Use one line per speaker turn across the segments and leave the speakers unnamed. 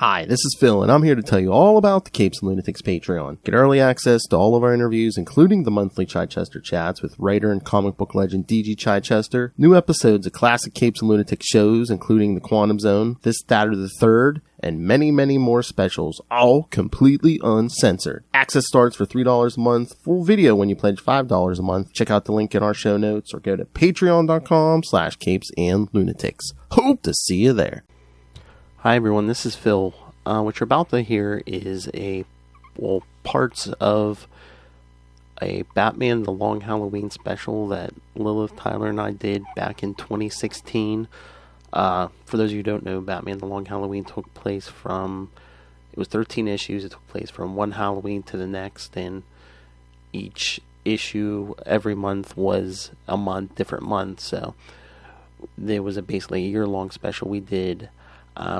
Hi, this is Phil, and I'm here to tell you all about the Capes and Lunatics Patreon. Get early access to all of our interviews, including the monthly Chichester chats with writer and comic book legend D.G. Chichester, new episodes of classic Capes and Lunatics shows, including The Quantum Zone, This, That, or the Third, and many, many more specials, all completely uncensored. Access starts for $3 a month, full video when you pledge $5 a month. Check out the link in our show notes, or go to patreon.com/CapesandLunatics. Hope to see you there. Hi everyone, this is Phil. What you're about to hear is parts of a Batman The Long Halloween special that Lilith, Tyler, and I did back in 2016. For those of you who don't know, Batman The Long Halloween took place it was 13 issues. It took place from one Halloween to the next, and each issue every month was a different month. So there was basically a year-long special we did.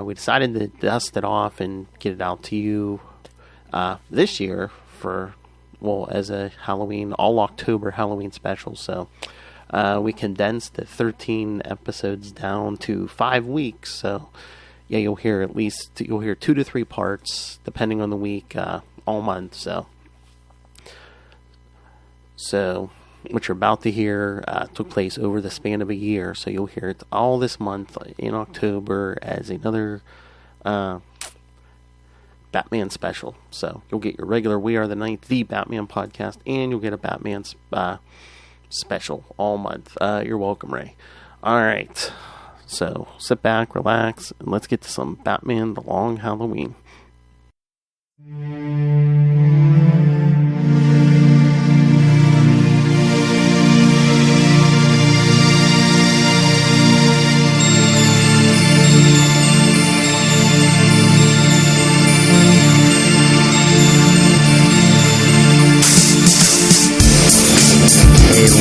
We decided to dust it off and get it out to you this year as a Halloween, all October Halloween special. So we condensed the 13 episodes down to 5 weeks. So yeah, you'll hear 2 to 3 parts depending on the week all month. So what you're about to hear took place over the span of a year, so you'll hear it all this month in October as another Batman special. So you'll get your regular We Are the Night, the Batman podcast, and you'll get a Batman special all month. You're welcome, Ray. Alright, so sit back, relax, and let's get to some Batman The Long Halloween.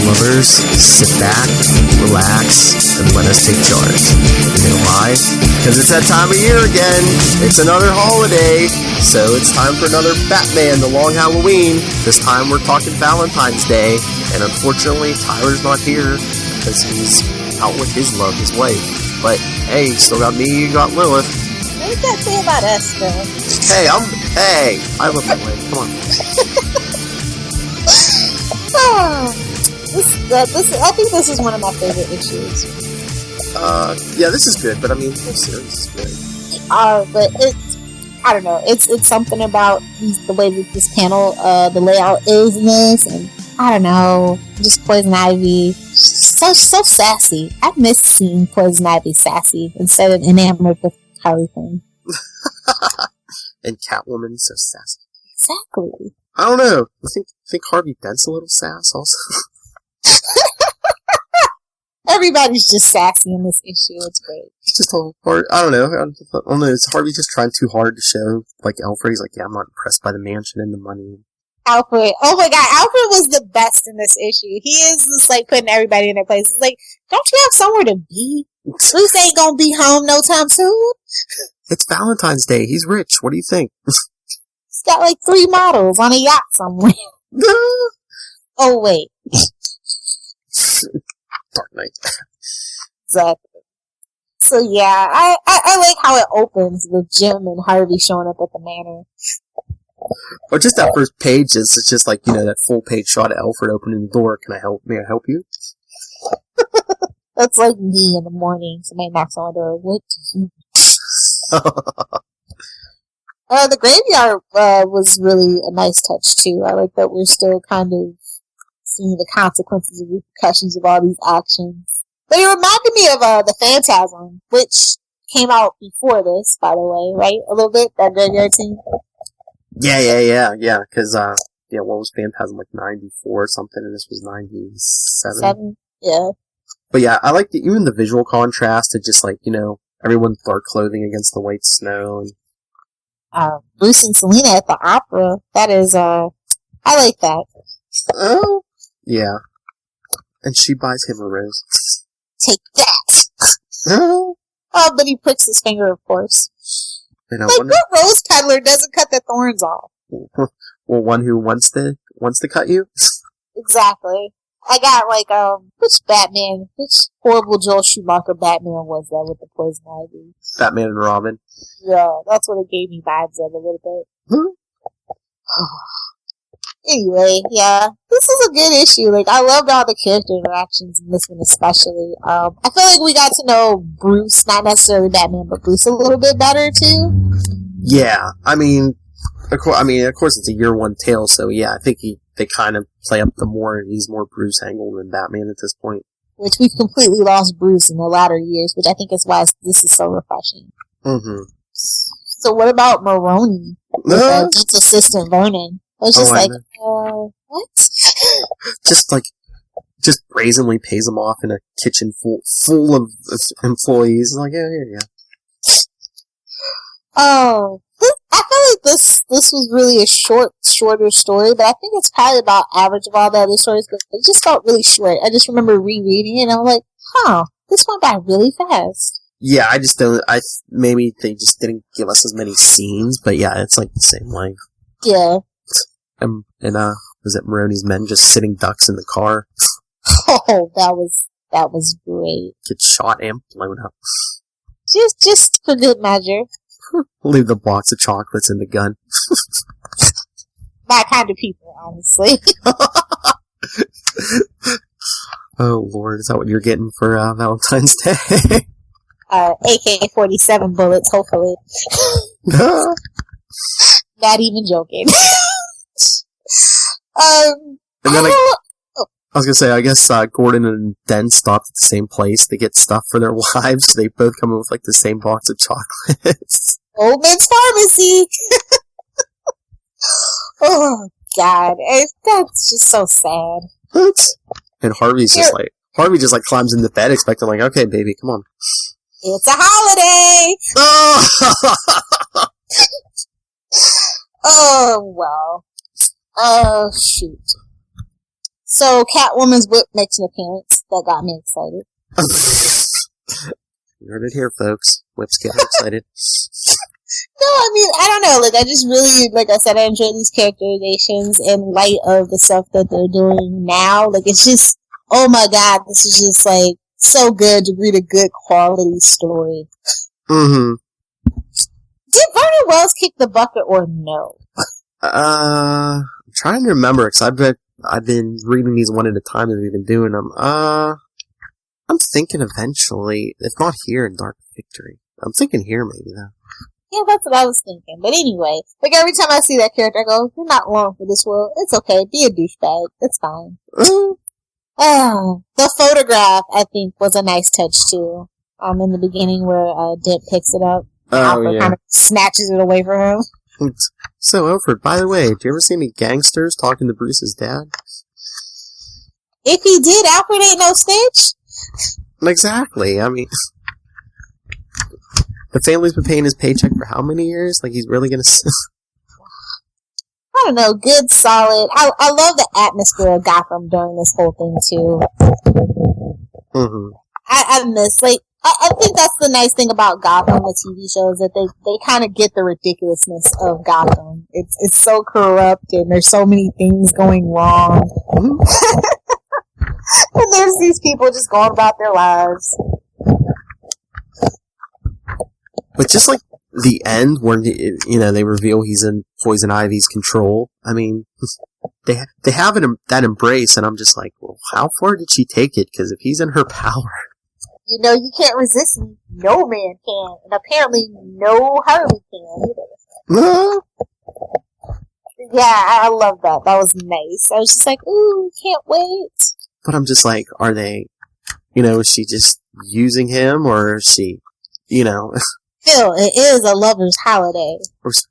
Lovers, sit back, relax, and let us take charge. You know why? Because it's that time of year again. It's another holiday, so it's time for another Batman The Long Halloween. This time we're talking Valentine's Day, and unfortunately Tyler's not here because he's out with his love, his wife. But hey, you still got me, you got Lilith.
What does that say about us, Phil?
I love my wife. Come on.
I think this is one of my favorite issues.
Yeah, this is good, but I mean, the whole series is good.
But I don't know, it's something about the way that this panel, the layout is in this, and I don't know, just Poison Ivy, so sassy. I miss seeing Poison Ivy sassy instead of enamored with Harley Quinn.
And Catwoman so sassy.
Exactly.
I don't know. I think Harvey Dent's a little sass also.
Everybody's just sassy in this issue. It's great.
It's just all hard. I don't know. Is Harvey just trying too hard to show, like, Alfred? He's like, yeah, I'm not impressed by the mansion and the money.
Alfred. Oh my god, Alfred was the best in this issue. He is just, like, putting everybody in their place. It's like, don't you have somewhere to be? Bruce ain't gonna be home no time soon.
It's Valentine's Day. He's rich. What do you think?
He's got, like, 3 models on a yacht somewhere. Oh, wait.
Dark Knight.
Exactly. So yeah, I like how it opens with Jim and Harvey showing up at the manor.
Or just that first page is just like, that full page shot of Alfred opening the door. May I help you?
That's like me in the morning. Somebody knocks on the door. What do you The graveyard was really a nice touch too. I like that we're still kind of seeing the consequences and repercussions of all these actions. But it reminded me of the Phantasm, which came out before this, by the way, right? A little bit, that graveyard scene.
Yeah. Because what was Phantasm, like 94 or something, and this was 97.
Yeah.
But yeah, I like even the visual contrast of just like everyone's dark clothing against the white snow. And
Bruce and Selena at the opera. That is I like that.
Oh. Yeah. And she buys him a rose.
Take that! Oh, but he pricks his finger, of course. What rose peddler doesn't cut the thorns off?
Well, one who wants to cut you?
Exactly. I got which horrible Joel Schumacher Batman was that with the poison ivy?
Batman and Robin.
Yeah, that's what it gave me vibes of a little bit. Anyway, yeah, this is a good issue. Like, I loved all the character interactions in this one especially. I feel like we got to know Bruce, not necessarily Batman, but Bruce a little bit better too.
Yeah, I mean, of course it's a year one tale, so yeah, I think they kind of play up he's more Bruce angle than Batman at this point.
Which we've completely lost Bruce in the latter years, which I think is why this is so refreshing. Mm-hmm. So what about Maroni? With its assistant Vernon. I was just what?
just brazenly pays him off in a kitchen full of employees. Like, yeah, here you go.
Oh, I feel like this was really a shorter story, but I think it's probably about average of all the other stories, but it just felt really short. I just remember rereading it, and I'm like, this went by really fast.
Yeah, maybe they just didn't give us as many scenes, but yeah, it's like the same length.
Yeah.
And was it Maroni's men just sitting ducks in the car?
Oh, that was great.
Get shot and blown up.
Just for good measure.
Leave the box of chocolates in the gun.
That kind of people, honestly.
Oh Lord, is that what you're getting for Valentine's Day?
AK-47 bullets, hopefully. Not even joking.
And then I was gonna say, I guess Gordon and Den stopped at the same place to get stuff for their wives. So they both come in with like the same box of chocolates.
Old Man's Pharmacy. Oh God, that's just so sad.
And Harvey just climbs into bed, expecting like, okay, baby, come on.
It's a holiday. Oh well. Oh shoot. So Catwoman's whip makes an appearance. That got me excited.
You heard it here, folks. Whips get excited.
No, I mean, I don't know. Like, I just really, like I said, I enjoy these characterizations in light of the stuff that they're doing now. Like, it's just, oh my God, this is just like so good to read a good quality story.
Mm-hmm.
Did Vernon Wells kick the bucket or no?
I'm trying to remember, because I've been reading these one at a time as we've been doing them. I'm thinking eventually, if not here, in Dark Victory. I'm thinking here maybe, though.
Yeah, that's what I was thinking. But anyway, like every time I see that character, I go, you're not long for this world. It's okay. Be a douchebag. It's fine. The photograph, I think, was a nice touch, too. In the beginning where Dent picks it up. Alfred kind of snatches it away from him.
So, Alfred, by the way, do you ever see any gangsters talking to Bruce's dad?
If he did, Alfred ain't no snitch.
Exactly. I mean, the family's been paying his paycheck for how many years? Like, he's really gonna...
I don't know, good, solid. I love the atmosphere of Gotham during this whole thing, too.
Mm-hmm.
I miss, like, I think that's the nice thing about Gotham, the TV shows, that they kind of get the ridiculousness of Gotham. It's so corrupt, and there's so many things going wrong. And there's these people just going about their lives.
But just like the end, where they reveal he's in Poison Ivy's control. I mean, they have that embrace, and I'm just like, well, how far did she take it? Because if he's in her power,
you can't resist me. No man can, and apparently no Harley can either. Yeah, I love that. That was nice. I was just like, ooh, can't wait.
But I'm just like, are they, is she just using him, or is she,
Phil, it is a lover's holiday. If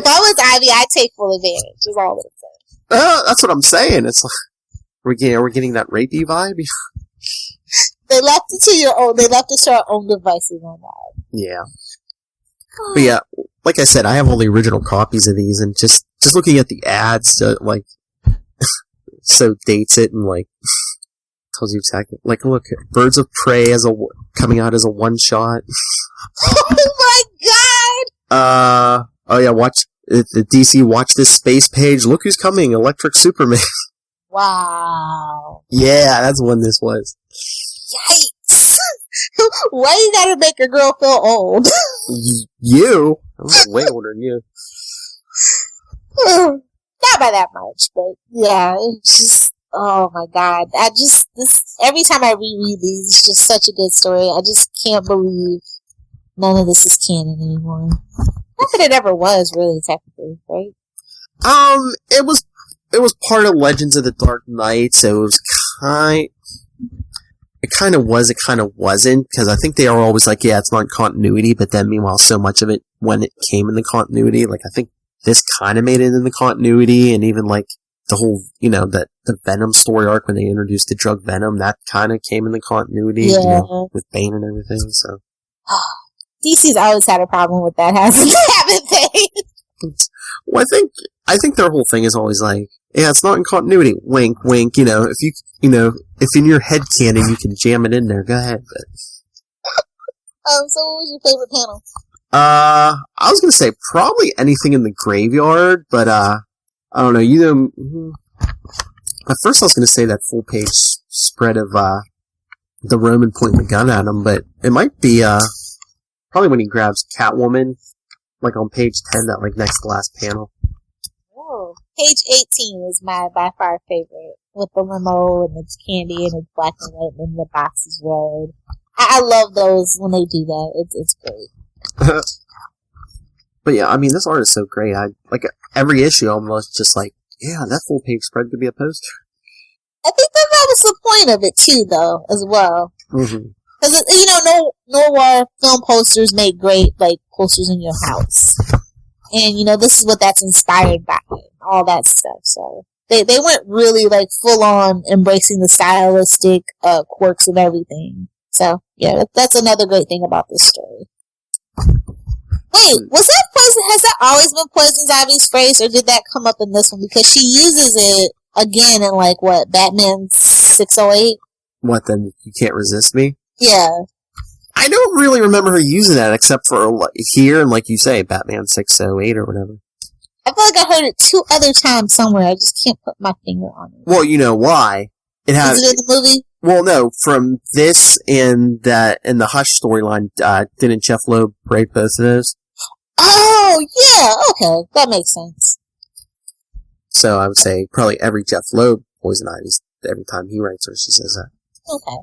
I was Ivy, I'd take full advantage, is all I'm saying.
That's what I'm saying. It's like, we're getting that rapey vibe?
They left it to our own devices on that.
Yeah. But yeah, like I said, I have all the original copies of these, and just looking at the ads to, like, so dates it and, like, tells you exactly, like, look, Birds of Prey coming out as a one-shot.
Oh my God!
Oh yeah, watch, the DC Watch This Space page, look who's coming, Electric Superman.
Wow.
Yeah, that's when this was.
Yikes. Why you gotta make a girl feel old?
You? I was way older than you.
Not by that much, but yeah, it's just, oh my god. Every time I reread these, it's just such a good story. I just can't believe none of this is canon anymore. Not that it ever was, really, technically, right?
It was part of Legends of the Dark Knight, so it was it kind of was, it kind of wasn't, because I think they are always like, yeah, it's not continuity, but then meanwhile, so much of it, when it came in the continuity, like, I think this kind of made it in the continuity, and even, like, the whole, the Venom story arc, when they introduced the drug Venom, that kind of came in the continuity,
yeah.
With Bane and everything, so.
DC's always had a problem with that, haven't they?
Well, I think their whole thing is always like, yeah, it's not in continuity. Wink, wink. If if in your head canon you can jam it in there, go ahead. But.
So what was your favorite panel?
I was gonna say probably anything in the graveyard, but I don't know. At first I was gonna say that full page spread of the Roman pointing the gun at him, but it might be probably when he grabs Catwoman, like on page 10, that like next to last panel.
Oh, page 18 is my by far favorite, with the limo and it's candy and it's black and white and the box is red. I love those when they do that. It's great.
But yeah, I mean, this art is so great. I like every issue almost just like, yeah, that full page spread could be a poster.
I think that was the point of it too, though, as well.
Mm-hmm.
Because, noir film posters make great, like, posters in your house. And, this is what that's inspired by, all that stuff. So, they weren't really, like, full-on embracing the stylistic quirks of everything. So, yeah, that's another great thing about this story. Wait, has that always been Poison Ivy's phrase, or did that come up in this one? Because she uses it again in, like, Batman 608?
What, then you can't resist me?
Yeah.
I don't really remember her using that except for here and, like you say, Batman 608 or whatever.
I feel like I heard it 2 other times somewhere. I just can't put my finger on it.
Well, you know why.
Is it in the movie?
Well, no. From this and the Hush storyline, didn't Jeff Loeb write both of those?
Oh, yeah. Okay. That makes sense.
So I would say probably every Jeff Loeb Poison Ivy, every time he writes her, she says that.
Okay.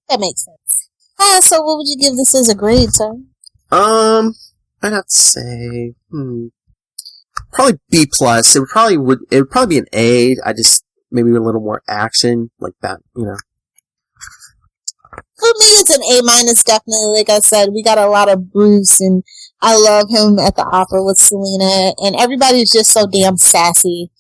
That makes sense. So what would you give this as a grade, sir?
I'd have to say, probably B+. It would probably be an A. I just, maybe a little more action, like that,
For me, it's an A-, definitely. Like I said, we got a lot of Bruce, and I love him at the opera with Selena, and everybody's just so damn sassy.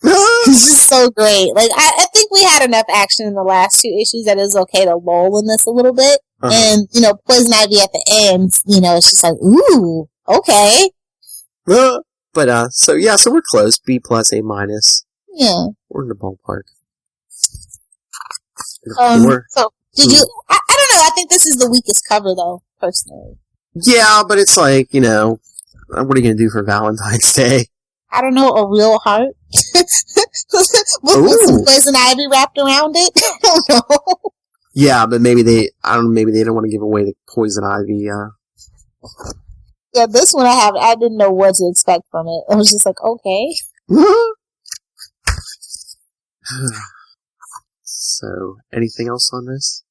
It's just so great. Like, I think we had enough action in the last 2 issues that it's okay to lull in this a little bit. Uh-huh. And, Poison Ivy at the end, it's just like, ooh, okay.
But, so we're close. B+, A-.
Yeah.
We're in the ballpark.
So, did you, I don't know, I think this is the weakest cover, though, personally.
Yeah, but it's like, what are you gonna do for Valentine's Day?
I don't know, a real heart? with some Poison Ivy wrapped around it? I don't know. Yeah,
but maybe they don't want to give away the Poison Ivy,
Yeah, this one I didn't know what to expect from it. I was just like, okay.
So, anything else on this?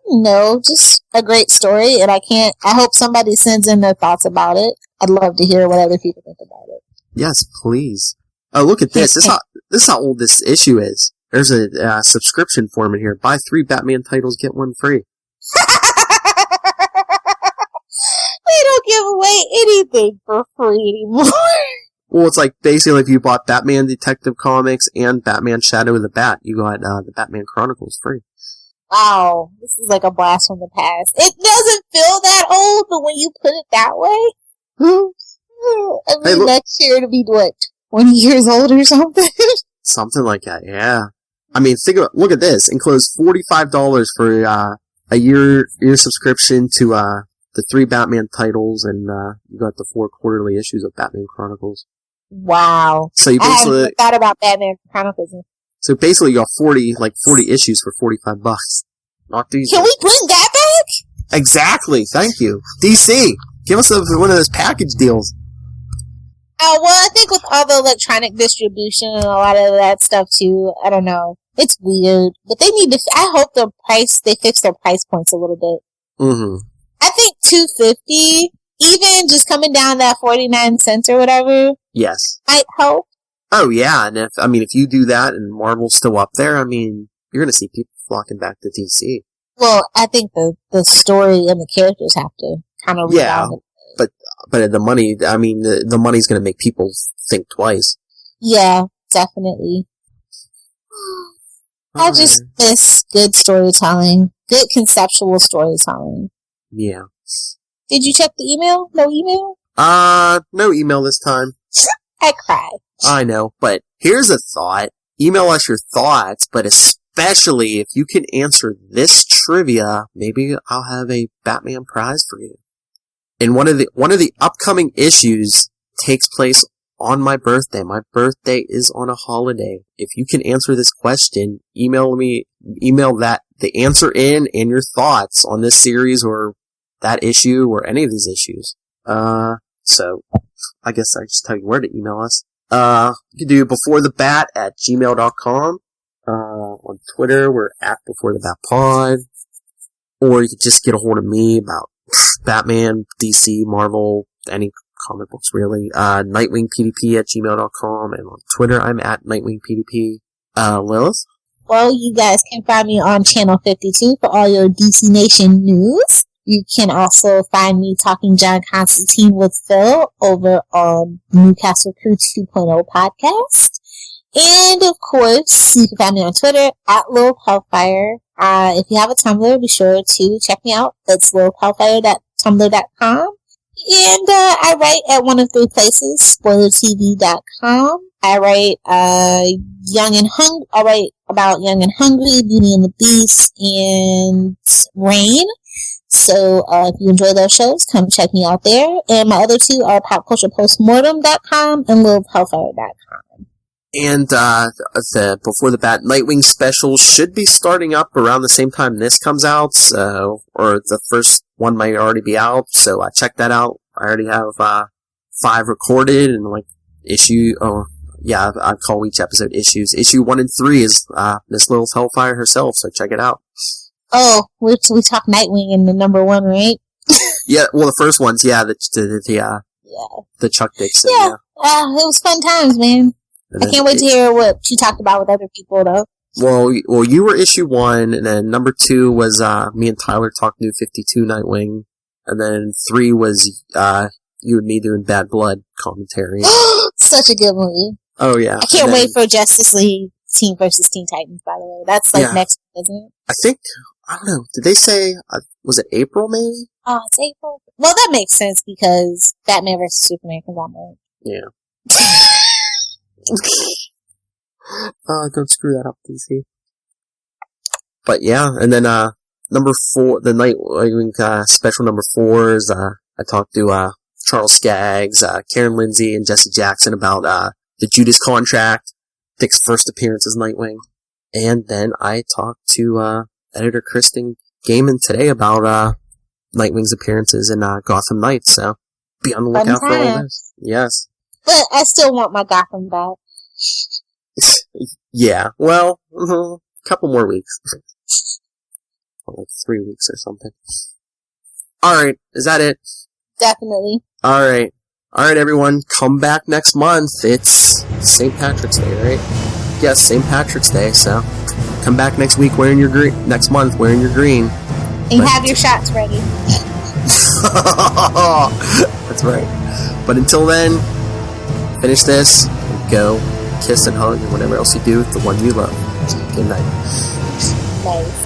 No, just a great story, and I hope somebody sends in their thoughts about it. I'd love to hear what other people think about it.
Yes, please. Oh, look at this. This is how old this issue is. There's a subscription form in here. Buy 3 Batman titles, get 1 free.
They don't give away anything for free anymore.
Well, it's like basically if you bought Batman Detective Comics and Batman Shadow of the Bat, you got the Batman Chronicles free.
Wow, this is like a blast from the past. It doesn't feel that old, but when you put it that way, I mean, next year to be what, 20 years old or something?
Something like that, yeah. I mean, look at this. Enclose $45 for a year subscription to the 3 Batman titles, and you got the 4 quarterly issues of Batman Chronicles.
Wow.
So you basically
I haven't thought about Batman Chronicles.
So basically you got 40 issues for $45. Not these.
Can we bring that back?
Exactly. Thank you. DC, give us one of those package deals.
Oh, well, I think with all the electronic distribution and a lot of that stuff too, I don't know. It's weird. But they need to, I hope they fix their price points a little bit.
Mm-hmm.
I think $2.50, even just coming down that 49 cents or whatever.
Yes.
I hope.
Oh, yeah. And if you do that and Marvel's still up there, I mean, you're going to see people flocking back to DC.
Well, I think the story and the characters have to kind of rebound.
But the money, I mean, the money's going to make people think twice.
Yeah, definitely. I just miss good storytelling. Good conceptual storytelling.
Yeah.
Did you check the email? No email?
No email this time.
I cry.
I know, but here's a thought. Email us your thoughts, but especially if you can answer this trivia, maybe I'll have a Batman prize for you. And one of the upcoming issues takes place on my birthday. My birthday is on a holiday. If you can answer this question, email the answer in and your thoughts on this series or that issue or any of these issues. So I guess I just tell you where to email us. You can do beforethebat@gmail.com. On Twitter, we're at beforethebatpod. Or you can just get a hold of me about Batman, DC, Marvel, any comic books really. NightwingPDP@gmail.com, and on Twitter I'm at NightwingPDP. Lilith?
Well, you guys can find me on Channel 52 for all your DC Nation news. You can also find me talking John Constantine with Phil over on Newcastle Crew 2.0 podcast. And of course, you can find me on Twitter at Lil Hellfire. If you have a Tumblr, be sure to check me out. It's lilhellfire.tumblr.com. And I write at one of three places, spoilertv.com. I write I write about Young and Hungry, Beauty and the Beast, and Rain. So if you enjoy those shows, come check me out there. And my other two are popculturepostmortem.com and lilhellfire.com.
And the Before the Bat Nightwing special should be starting up around the same time this comes out, so, or the first one might already be out, so check that out. I already have 5 recorded, and I call each episode issues. Issue 1 and 3 is Miss Lilith Hellfire herself, so check it out.
Oh, we talk Nightwing in the number 1, right?
Yeah, well, the first one's, the Chuck Dixon, yeah.
It was fun times, man. I can't wait to hear what you talked about with other people, though.
Well, you were issue 1, and then number 2 was me and Tyler talked New 52 Nightwing, and then 3 was you and me doing Bad Blood commentary.
Such a good movie.
Oh yeah,
I can't wait for Justice League Teen vs. Teen Titans. By the way, that's next, isn't it?
I think I don't know. Did they say was it April? Maybe.
Oh, it's April. Well, that makes sense because Batman vs. Superman comes out March.
Yeah. Don't screw that up, DC. But yeah, and then number 4, the Nightwing special number 4 is I talked to Charles Skaggs, Karen Lindsay, and Jesse Jackson about the Judas Contract, Dick's first appearance as Nightwing, and then I talked to editor Kristen Gaiman today about Nightwing's appearances in Gotham Knights. So be on the lookout for all this. Yes.
But I still want my Gotham back.
Yeah, well, a couple more weeks. Like 3 weeks or something. Alright, is that it?
Definitely.
Alright, everyone, come back next month. It's St. Patrick's Day, right? Yes, St. Patrick's Day, so come back next week wearing your green, next month wearing your green.
And have your shots ready.
That's right. But until then, finish this, and go kiss and hug and whatever else you do with the one you love. Good night.
Nice.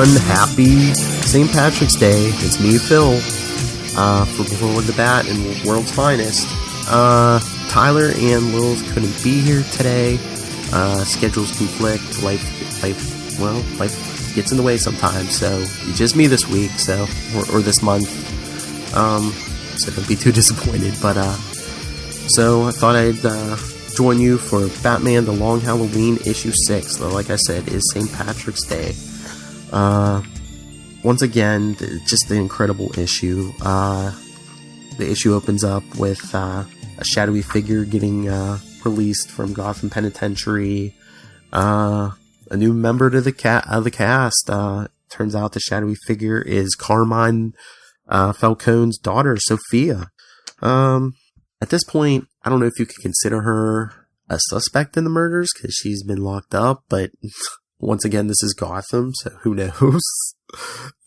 everyone. Happy St. Patrick's Day. It's me, Phil, for Before the Bat and World's Finest. Tyler and Lilith couldn't be here today. Schedules conflict. Life gets in the way sometimes. So it's just me this week, or this month. So don't be too disappointed. But so I thought I'd join you for Batman: The Long Halloween issue 6. Like I said, is St. Patrick's Day. Once again, just the incredible issue. The issue opens up with a shadowy figure getting released from Gotham Penitentiary. A new member to the cast. Turns out the shadowy figure is Carmine Falcone's daughter, Sophia. At this point, I don't know if you can consider her a suspect in the murders because she's been locked up, but once again, this is Gotham, so who knows?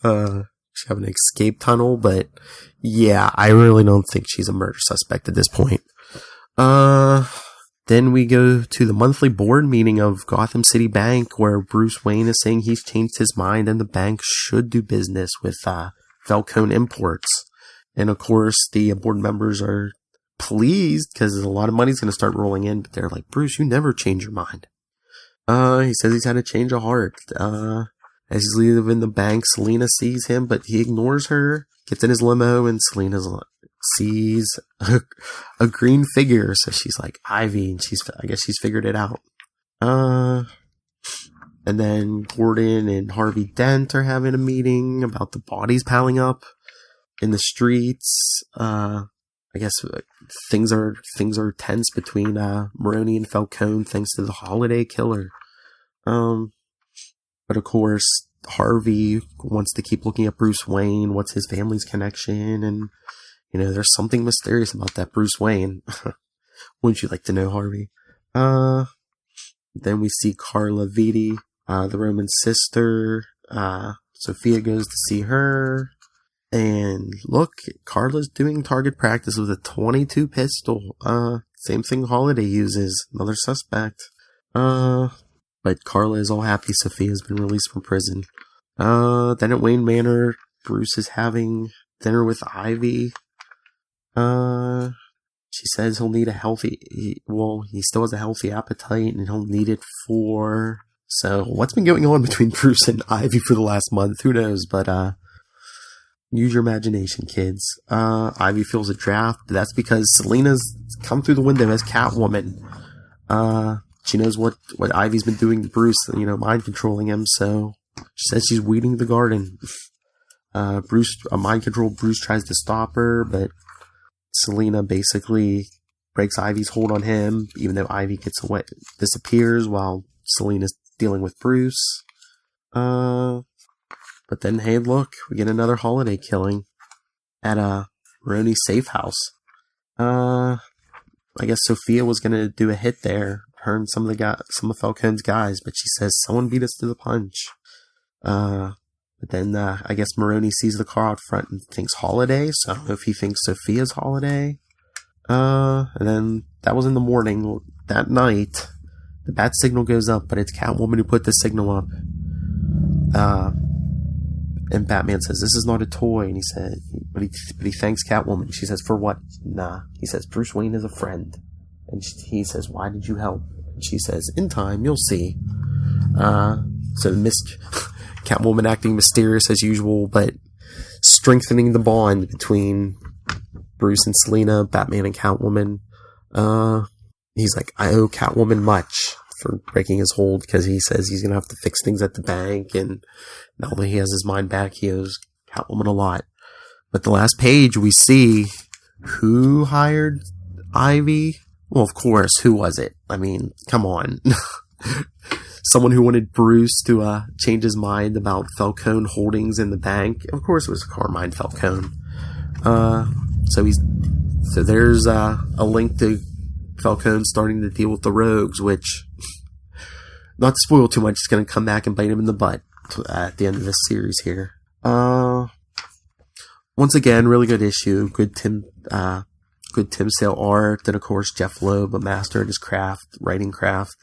She have an escape tunnel, but yeah, I really don't think she's a murder suspect at this point. Then we go to the monthly board meeting of Gotham City Bank, where Bruce Wayne is saying he's changed his mind and the bank should do business with Falcone Imports. And of course, the board members are pleased because a lot of money's going to start rolling in, but they're like, Bruce, you never change your mind. He says he's had a change of heart. As he's leaving the bank, Selina sees him, but he ignores her, gets in his limo, and Selina sees a green figure. So she's like, Ivy, and I guess she's figured it out. And then Gordon and Harvey Dent are having a meeting about the bodies piling up in the streets. I guess things are tense between Maroni and Falcone thanks to the holiday killer. But of course, Harvey wants to keep looking at Bruce Wayne. What's his family's connection? And there's something mysterious about that Bruce Wayne. Wouldn't you like to know, Harvey? Then we see Carla Vitti, the Roman sister. Sophia goes to see her. And look, Carla's doing target practice with a .22 pistol. Same thing Holiday uses. Another suspect. But Carla is all happy Sophia's been released from prison. Then at Wayne Manor, Bruce is having dinner with Ivy. She says he'll need he still has a healthy appetite and he'll need it for... So, what's been going on between Bruce and Ivy for the last month? Who knows? But, use your imagination, kids. Ivy feels a draft. That's because Selina's come through the window as Catwoman. She knows what Ivy's been doing to Bruce, mind controlling him, so she says she's weeding the garden. Mind control Bruce tries to stop her, but Selina basically breaks Ivy's hold on him, even though Ivy disappears while Selina's dealing with Bruce. But then, hey, look, we get another holiday killing at Maroni's safe house. I guess Sophia was gonna do a hit there, her and some of Falcone's guys, but she says someone beat us to the punch. But then I guess Maroni sees the car out front and thinks Holiday. So I don't know if he thinks Sophia's Holiday. And then that was in the morning. That night, the bat signal goes up, but it's Catwoman who put the signal up. And Batman says, "This is not a toy." And he said, but he thanks Catwoman. She says, "For what?" Nah. He says, "Bruce Wayne is a friend." And he says, "Why did you help?" And she says, "In time, you'll see." So Catwoman acting mysterious as usual, but strengthening the bond between Bruce and Selina, Batman and Catwoman. He's like, "I owe Catwoman much for breaking his hold," because he says he's going to have to fix things at the bank, and now that he has his mind back, he owes Catwoman a lot. But the last page, we see who hired Ivy. Well, of course, who was it? I mean, come on. Someone who wanted Bruce to change his mind about Falcone holdings in the bank. Of course, it was Carmine Falcone. So there's a link to Falcone starting to deal with the rogues, which, not to spoil too much, is going to come back and bite him in the butt at the end of this series here. Once again, really good issue. Good Tim Sale art, and of course Jeff Loeb, a master at his craft, writing craft.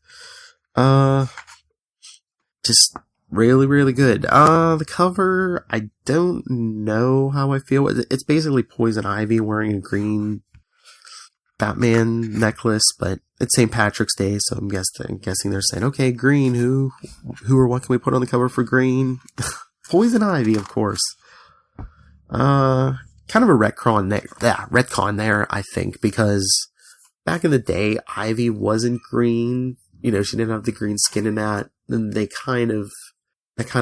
Just
Really, really good. The cover, I don't know how I feel. It's basically Poison Ivy wearing a green Batman necklace, but it's St. Patrick's Day, so I'm guessing they're saying, okay, green, who or what can we put on the cover for green? Poison Ivy, of course. Kind of a retcon there, I think, because back in the day, Ivy wasn't green. You know, she didn't have the green skin in that. Then that kind of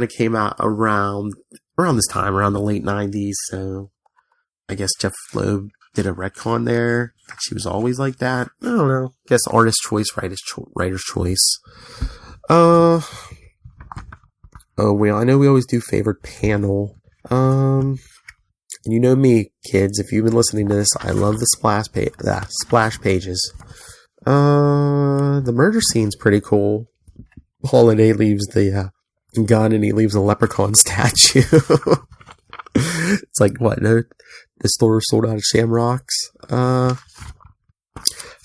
came out around this time, around the late 90s. So I guess Jeff Loeb did a retcon there. She was always like that. I don't know. Guess artist choice, writer's choice. I know we always do favorite panel. And you know me, kids, if you've been listening to this, I love the splash pages. The murder scene's pretty cool. Holiday leaves the gun and he leaves a leprechaun statue. It's like, what? The store sold out of shamrocks. I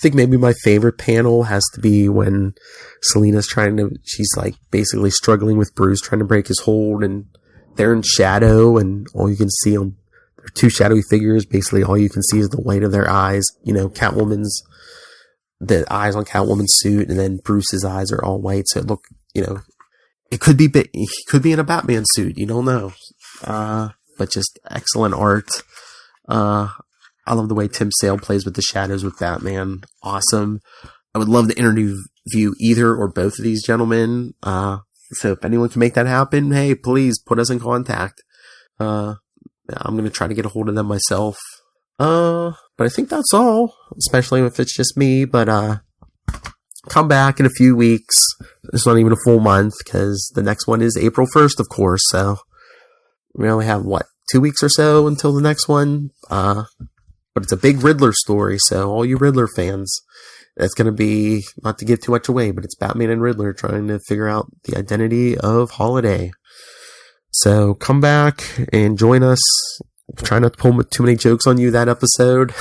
think maybe my favorite panel has to be when Selina's she's like basically struggling with Bruce, trying to break his hold, and they're in shadow, and all you can see them, they're two shadowy figures. Basically, all you can see is the white of their eyes. You know, the eyes on Catwoman's suit, and then Bruce's eyes are all white, so he could be in a Batman suit. You don't know. But just excellent art. I love the way Tim Sale plays with the shadows with Batman. Awesome. I would love to interview either or both of these gentlemen. So if anyone can make that happen, hey, please put us in contact. I'm going to try to get a hold of them myself. But I think that's all, especially if it's just me. But come back in a few weeks. It's not even a full month because the next one is April 1st, of course. So we only have, 2 weeks or so until the next one. But it's a big Riddler story, so all you Riddler fans, that's going to be, not to give too much away, but it's Batman and Riddler trying to figure out the identity of Holiday. So come back and join us. Try not to pull too many jokes on you that episode.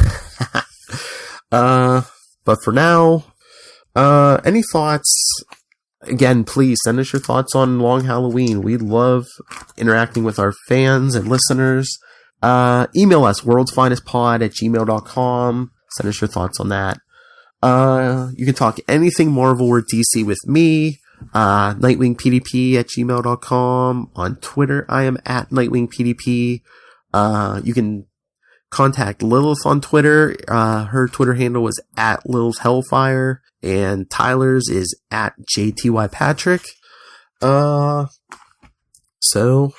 But for now, any thoughts? Again, please send us your thoughts on Long Halloween. We love interacting with our fans and listeners. Email us, worldsfinestpod@gmail.com. Send us your thoughts on that. You can talk anything Marvel or DC with me. NightwingPDP@gmail.com. On Twitter, I am @NightwingPDP. You can contact Lilith on Twitter. Her Twitter handle is @LilithHellfire. And Tyler's is @JTYPatrick. So,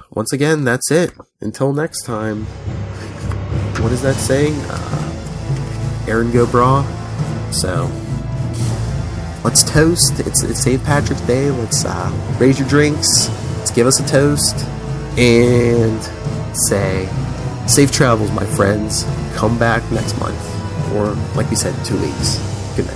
once again, that's it. Until next time. What is that saying? Aaron go bra. So, let's toast. It's St. Patrick's Day. Let's raise your drinks. Let's give us a toast. And say, safe travels, my friends. Come back next month. Or, like we said, 2 weeks. Good night.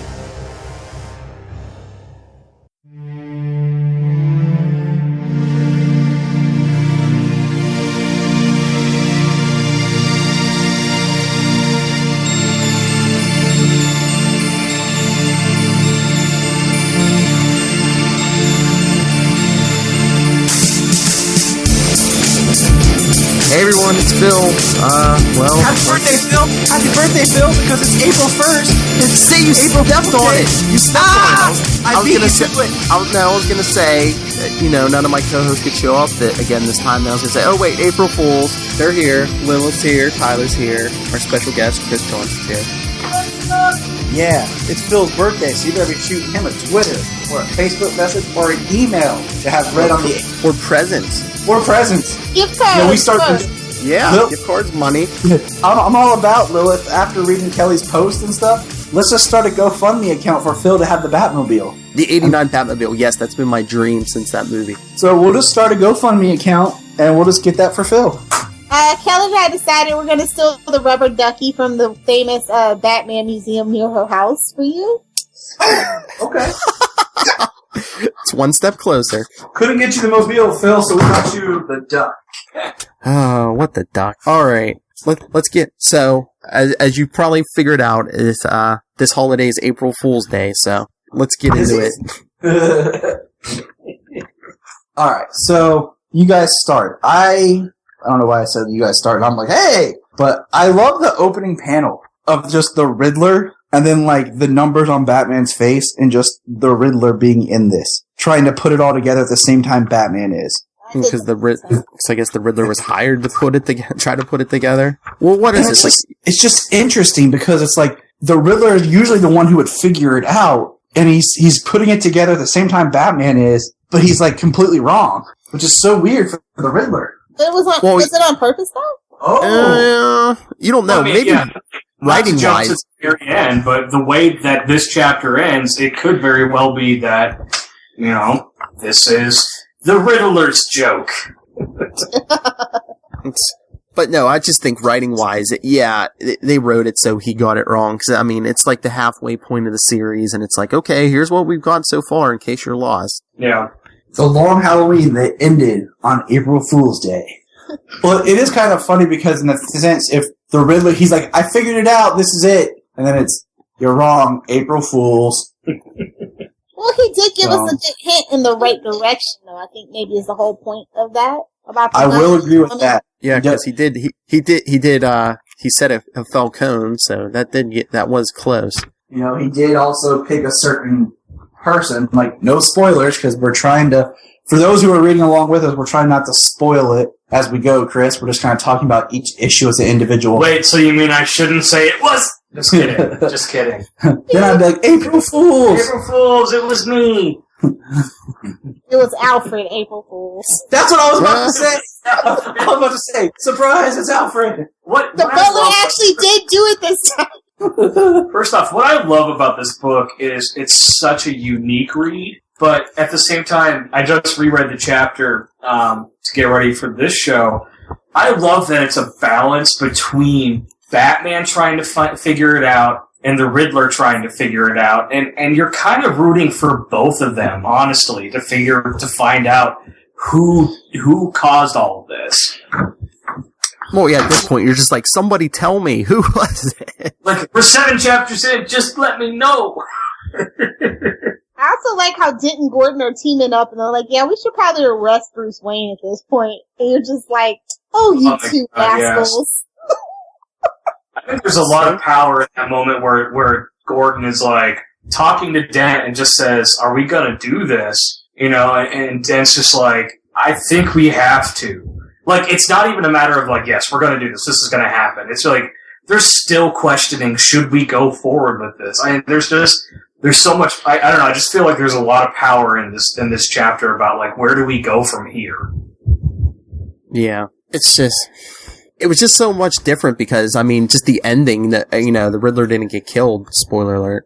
Hey everyone, it's Phil.
Happy birthday, Phil! Happy birthday, Phil! Because it's April 1st.
See, you stepped on it. You stepped on it. I was gonna say, none of my co-hosts could show up again this time. And I was gonna say, oh wait, April Fools. They're here. Lilith's here. Tyler's here. Our special guest, Chris Johnson's here.
Yeah, it's Phil's birthday, so you better be shooting him a Twitter or a Facebook message or an email to have read on the...
Or presents.
Or presents.
Gift cards.
We start...
Gift cards, money.
I'm all about, Lilith, after reading Kelly's post and stuff, let's just start a GoFundMe account for Phil to have the Batmobile.
The 89 Batmobile, yes, that's been my dream since that movie.
So we'll just start a GoFundMe account, and we'll just get that for Phil.
Kelly and I decided we're going to steal the rubber ducky from the famous Batman museum near her house for you.
Okay.
It's one step closer.
Couldn't get you the mobile, Phil, so we got you the duck.
Oh, what the duck. Alright, let's get... So, as you probably figured out, is this holiday is April Fool's Day, so let's get into it.
Alright, so you guys start. I don't know why I said you guys start. I'm like, hey! But I love the opening panel of just the Riddler and then like the numbers on Batman's face and just the Riddler being in this. Trying to put it all together at the same time Batman is.
Because I guess the Riddler was hired to try to put it together. Well, what is this?
It's just interesting because it's like the Riddler is usually the one who would figure it out, and he's putting it together at the same time Batman is, but he's like completely wrong, which is so weird for the Riddler.
But it was was it on purpose though?
Oh,
you don't know. Maybe writing wise,
at the very end, but the way that this chapter ends, it could very well be that this is the Riddler's joke.
But no, I just think writing-wise, they wrote it so he got it wrong. Because, I mean, it's like the halfway point of the series, and it's like, okay, here's what we've got so far in case you're lost.
Yeah.
The long Halloween that ended on April Fool's Day. Well, it is kind of funny because in a sense, if the Riddler, he's like, I figured it out, this is it. And then it's, you're wrong, April Fools.
Well, he did give us a good hint in the right direction, though. I think maybe is the whole point of that.
I will agree with that.
Yeah, because he said a Falcone, so that was close.
You know, he did also pick a certain person, like, no spoilers, because we're trying to, for those who are reading along with us, we're trying not to spoil it as we go, Chris. We're just kind of talking about each issue as an individual.
Wait, so you mean I shouldn't say it was? Just kidding. Just kidding.
Then I'd be like, April Fools!
April Fools, it was me!
It was Alfred, April Fools.
That's what I was about to say! I was about to say, surprise, it's Alfred!
What
the butler actually did do it this time!
First off, what I love about this book is it's such a unique read, but at the same time, I just reread the chapter to get ready for this show. I love that it's a balance between Batman trying to figure it out and the Riddler trying to figure it out, and you're kind of rooting for both of them, honestly, to find out who caused all of this.
Well, yeah, at this point, you're just like, somebody tell me, who was it?
Like, we're 7 chapters in, just let me know.
I also like how Dent and Gordon are teaming up, and they're like, yeah, we should probably arrest Bruce Wayne at this point. And you're just like, you two assholes.
Yes. I think there's a lot of power in that moment where Gordon is like talking to Dent and just says, are we gonna do this? And Dent's just like, I think we have to. Like, it's not even a matter of like, yes, we're gonna do this. This is gonna happen. It's like, they're still questioning, should we go forward with this? There's so much, I don't know, I just feel like there's a lot of power in this chapter about like, where do we go from here?
Yeah. It was just so much different because, I mean, just the ending that, the Riddler didn't get killed. Spoiler alert.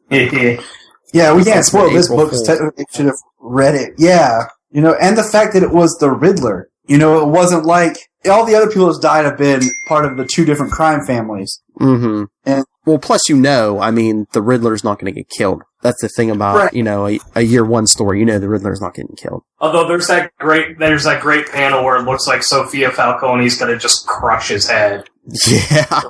Yeah, we can't spoil this book because technically we should have read it. Yeah. And the fact that it was the Riddler. It wasn't like all the other people who's died have been part of the 2 different crime families.
Mm-hmm.
And
well, plus, I mean, the Riddler's not going to get killed. That's the thing about, a year 1 story. The Riddler's not getting killed.
Although there's that great panel where it looks like Sophia Falcone's going to just crush his head.
Yeah.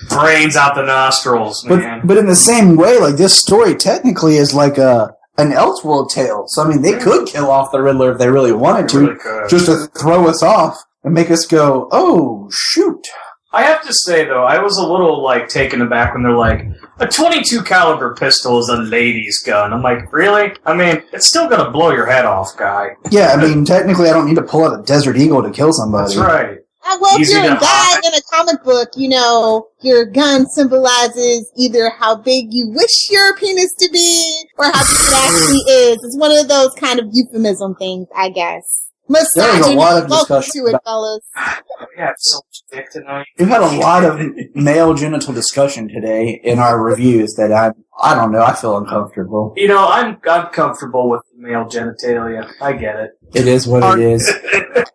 Brains out the nostrils, man.
But in the same way, like, this story technically is like an Elseworld tale. So, I mean, they could kill off the Riddler if they really wanted to, just to throw us off and make us go, oh, shoot.
I have to say, though, I was a little, taken aback when they're like, a .22 caliber pistol is a lady's gun. I'm like, really? I mean, it's still gonna blow your head off, guy.
Yeah, I mean, technically I don't need to pull out a Desert Eagle to kill somebody.
That's right.
Well, if you're a guy in a comic book, your gun symbolizes either how big you wish your penis to be or how big it actually is. It's one of those kind of euphemism things, I guess.
There's a lot of discussion
to it, fellas.
We have so much dick tonight.
We've had a lot of male genital discussion today in our reviews that I don't know, I feel uncomfortable.
I'm comfortable with male genitalia. I get it.
It is what it is.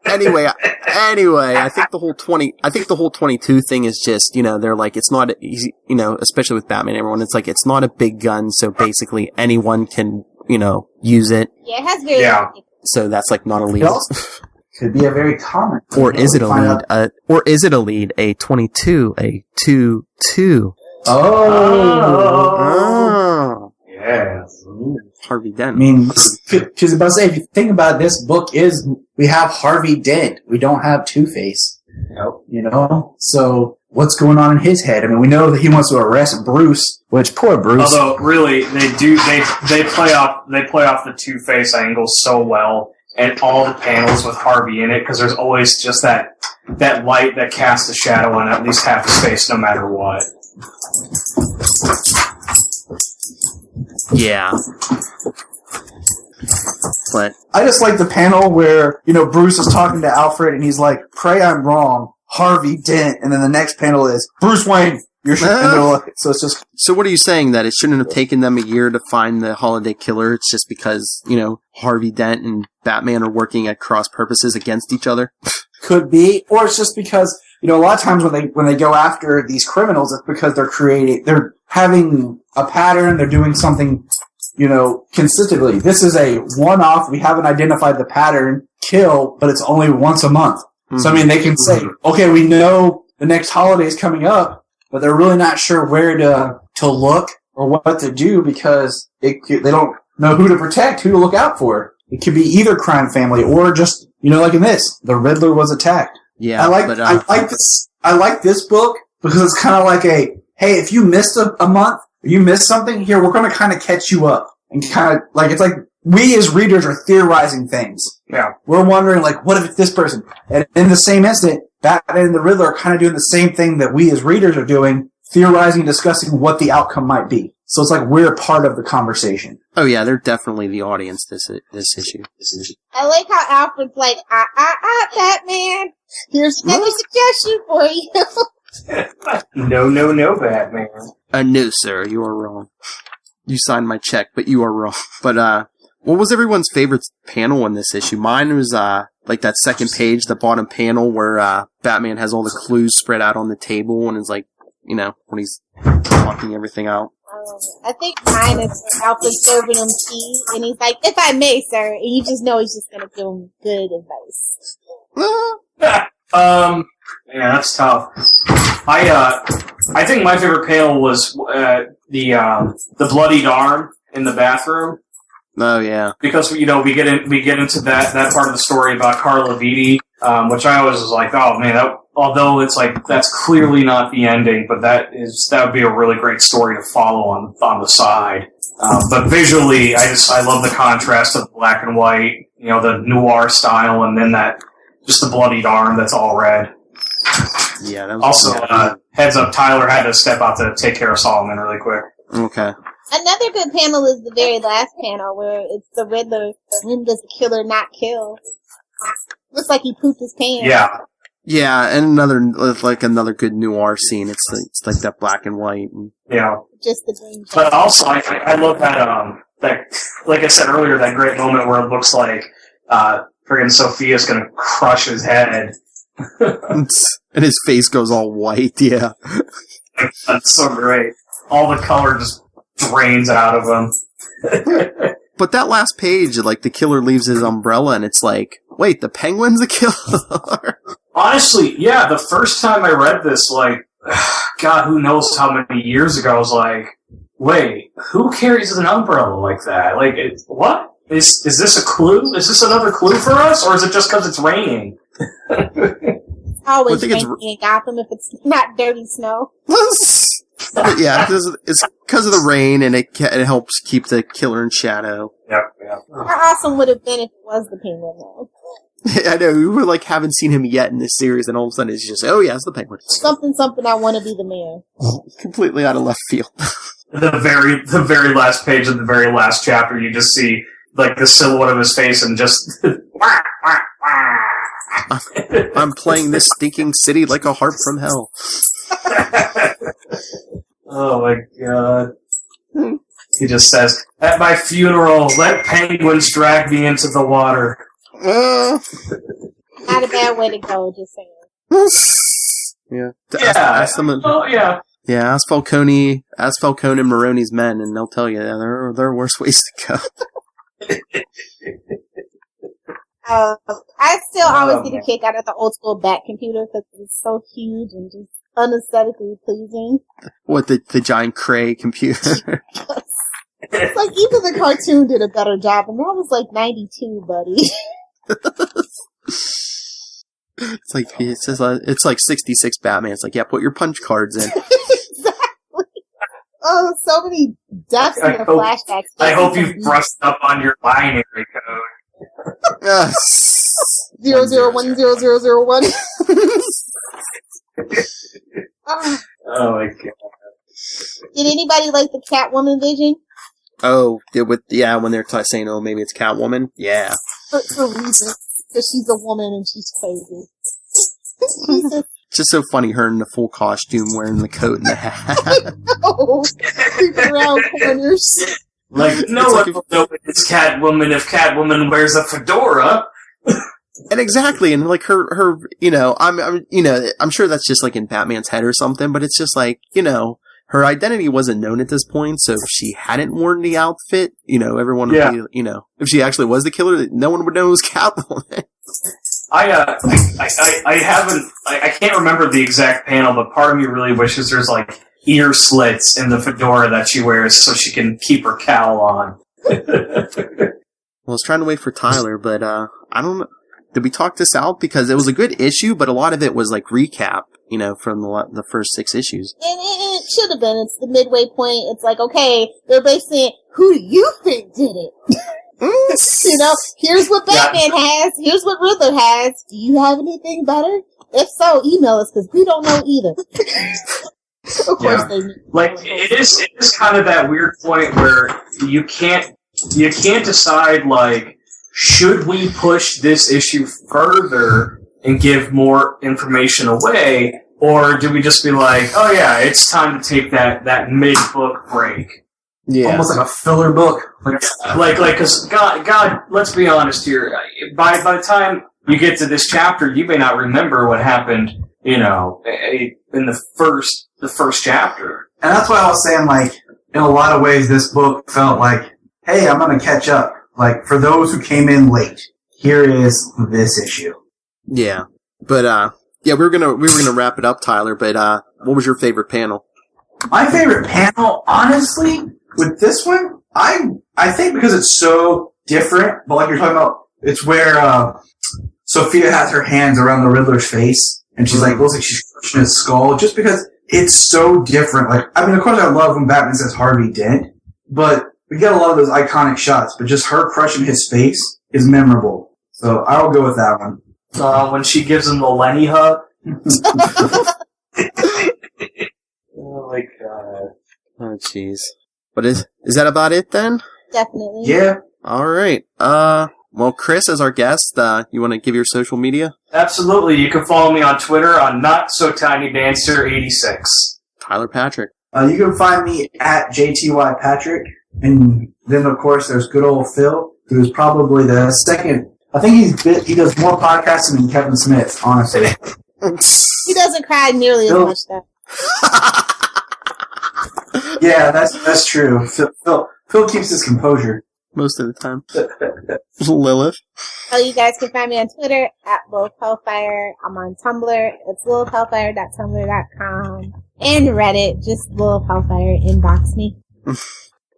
Anyway, I think the whole 22 thing is just, they're like, it's not easy, especially with Batman and everyone, it's like, it's not a big gun, so basically anyone can, use it.
Yeah, it has very
So that's like not a lead.
Could be a very common.
Or is it a lead? Or is it a lead? A 22, a 2-2.
Oh.
Yeah.
Harvey Dent.
I mean, because about to say, if you think about it, this book we have Harvey Dent. We don't have Two-Face. You know? So, what's going on in his head? I mean, we know that he wants to arrest Bruce, which, poor Bruce.
Although, really, they play off the Two-Face angle so well, and all the panels with Harvey in it, because there's always just that light that casts a shadow on at least half his face, no matter what.
Yeah. But
I just like the panel where, Bruce is talking to Alfred and he's like, "Pray I'm wrong, Harvey Dent." And then the next panel is, "Bruce Wayne, you're so it's just...
So what are you saying? That it shouldn't have taken them a year to find the holiday killer? It's just because, Harvey Dent and Batman are working at cross purposes against each other?
Could be. Or it's just because, a lot of times when they go after these criminals, it's because they're having a pattern, they're doing something, consistently. This is a one-off, we haven't identified the pattern, kill, but it's only once a month. Mm-hmm. So, I mean, they can say, okay, we know the next holiday is coming up, but they're really not sure where to look or what to do because they don't know who to protect, who to look out for. It could be either crime family or just, like in this, the Riddler was attacked.
Yeah,
I like this. I like this book because it's kind of like hey, if you missed a month, or you missed something, here we're going to kind of catch you up and kind of it's like we as readers are theorizing things.
Yeah,
we're wondering what if it's this person? And in the same instant, Batman and the Riddler are kind of doing the same thing that we as readers are doing, theorizing and discussing what the outcome might be. So it's like we're part of the conversation.
Oh yeah, they're definitely the audience this issue.
I like how Alfred's like, Batman, here's another suggestion for you.
No, Batman.
No, sir, you are wrong. You signed my check, but you are wrong. But, what was everyone's favorite panel in this issue? Mine was, that second page, the bottom panel where, Batman has all the clues spread out on the table and is when he's walking everything out.
I think mine is Alfred serving him tea, and he's like, "If I may, sir," and you just know he's just gonna give him good advice.
Yeah, that's tough. I think my favorite panel was the bloodied arm in the bathroom.
Oh yeah,
because we get into that part of the story about Carla Vitti, which I always was like, oh man, although it's that's clearly not the ending, but that would be a really great story to follow on the side. But visually, I love the contrast of black and white, the noir style, and then just the bloodied arm that's all red.
Yeah. That was
also,
heads up, Tyler had to step out to take care of Solomon really quick.
Okay.
Another good panel is the very last panel where it's the Riddler. When does the killer not kill? Looks like he pooped his pants.
Yeah.
Yeah, and another good noir scene. It's like that black and white.
Yeah.
Just the green.
But also, I love that like I said earlier, that great moment where it looks like friggin' Sophia's gonna crush his head.
And his face goes all white, yeah.
That's so great. All the color just drains out of him.
But that last page, the killer leaves his umbrella, and it's like, wait, the Penguin's a killer?
Honestly, yeah, the first time I read this, God, who knows how many years ago, I was like, wait, who carries an umbrella like that? What? Is this a clue? Is this another clue for us? Or is it just because it's raining?
Always raining in Gotham if it's not dirty snow.
Yeah, it's because of the rain, and it helps keep the killer in shadow.
Yep.
How awesome would it have been if it was the Penguin, though?
I know, we were haven't seen him yet in this series, and all of a sudden it's just, oh yeah, it's the Penguin.
Something, I want to be the mayor.
Completely out of left field.
The very last page of the very last chapter, you just see, the silhouette of his face and just...
I'm playing this stinking city like a harp from hell.
Oh my god. He just says, at my funeral, let penguins drag me into the water.
Not a bad way to go, just saying.
Yeah.
Ask them. Oh, yeah.
Yeah, ask Falcone and Maroni's men, and they'll tell you there are worse ways to go.
I still always get a kick out of the old school Bat computer because it's so huge and just unaesthetically pleasing.
What, the giant Cray computer?
It's like even the cartoon did a better job, and that was like 92, buddy.
It's like it says it's like 66 Batman. It's like, yeah, put your punch cards in.
Exactly. Oh, so many deaths in the flashbacks.
I hope you've brushed up on your binary code.
00100001.
Oh my god.
Did anybody like the Catwoman vision?
Oh, when they're saying, oh, maybe it's Catwoman. Yeah.
For reasons. Because she's a woman and she's crazy.
Just so funny, her in the full costume, wearing the coat and the hat.
No, creeping around corners.
Like, no one will know it's Catwoman if Catwoman wears a fedora.
And exactly, and like her, I'm sure that's just like in Batman's head or something, but it's just like, her identity wasn't known at this point, so if she hadn't worn the outfit, everyone would be, if she actually was the killer, no one would know it was Catwoman.
I can't remember the exact panel, but part of me really wishes there's like ear slits in the fedora that she wears so she can keep her cowl on.
Well, I was trying to wait for Tyler, but I don't know. Did we talk this out? Because it was a good issue, but a lot of it was like recap, from the first 6 issues.
And it should have been. It's the midway point. It's like, okay, they're basically saying, who do you think did it? Here's what Batman has. Here's what Riddler has. Do you have anything better? If so, email us, because we don't know either. Of course they do.
Like, it is kind of that weird point where you can't decide, like, should we push this issue further and give more information away, or do we just be like, oh yeah, it's time to take that mid-book break?
Yeah.
Almost like a filler book.
Because God, let's be honest here. By the time you get to this chapter, you may not remember what happened, in the first chapter.
And that's why I was saying, like, in a lot of ways, this book felt like, hey, I'm gonna catch up. Like, for those who came in late, here is this issue.
Yeah. But, we were gonna wrap it up, Tyler, but, what was your favorite panel?
My favorite panel, honestly, with this one, I think because it's so different, but like you're talking about, it's where, Sophia has her hands around the Riddler's face, and she's like, looks like she's crushing his skull, just because it's so different. Like, I mean, of course I love when Batman says Harvey Dent, but we get a lot of those iconic shots, but just her crushing his face is memorable. So I'll go with that one.
When she gives him the Lenny hug. Oh my god.
Oh jeez. But is that about it then?
Definitely.
Yeah.
Alright. Well, Chris, as our guest, you want to give your social media?
Absolutely. You can follow me on Twitter on NotSoTinyDancer86.
Tyler Patrick.
You can find me at JTYPatrick. And then, of course, there's good old Phil, who's probably the second. I think he does more podcasting than Kevin Smith, honestly.
He doesn't cry nearly as much, though.
Yeah, that's true. Phil keeps his composure.
Most of the time. Lilith.
Oh, you guys can find me on Twitter at Lilith Hellfire. I'm on Tumblr. It's lilithhellfire.tumblr.com. And Reddit, just Lilith Hellfire. Inbox me.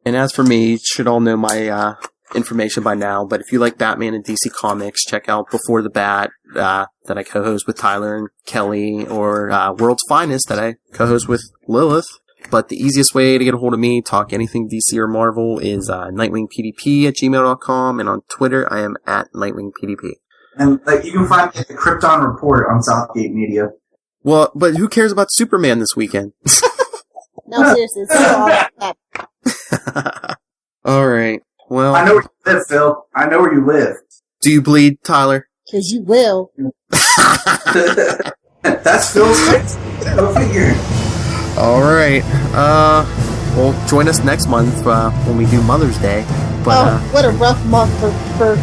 And as for me, you should all know my information by now, but if you like Batman and DC Comics, check out Before the Bat, that I co-host with Tyler and Kelly, or World's Finest, that I co-host with Lilith. But the easiest way to get a hold of me, talk anything DC or Marvel, is nightwingpdp@gmail.com, and on Twitter, I am at nightwingpdp.
And you can find me at the Krypton Report on Southgate Media.
Well, but who cares about Superman this weekend?
No, seriously. It's all that.
Alright, well...
I know where you live, Phil. I know where you live.
Do you bleed, Tyler?
Because you will.
That's Phil's fix. Go figure.
Alright, well, join us next month when we do Mother's Day. But,
what a rough month for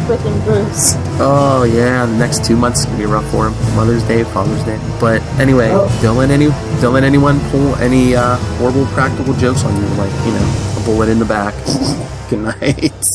frickin' Bruce.
Oh, yeah, the next 2 months can be rough for him. Mother's Day, Father's Day. But anyway, don't let anyone pull any horrible practical jokes on you, like, a bullet in the back. Good night.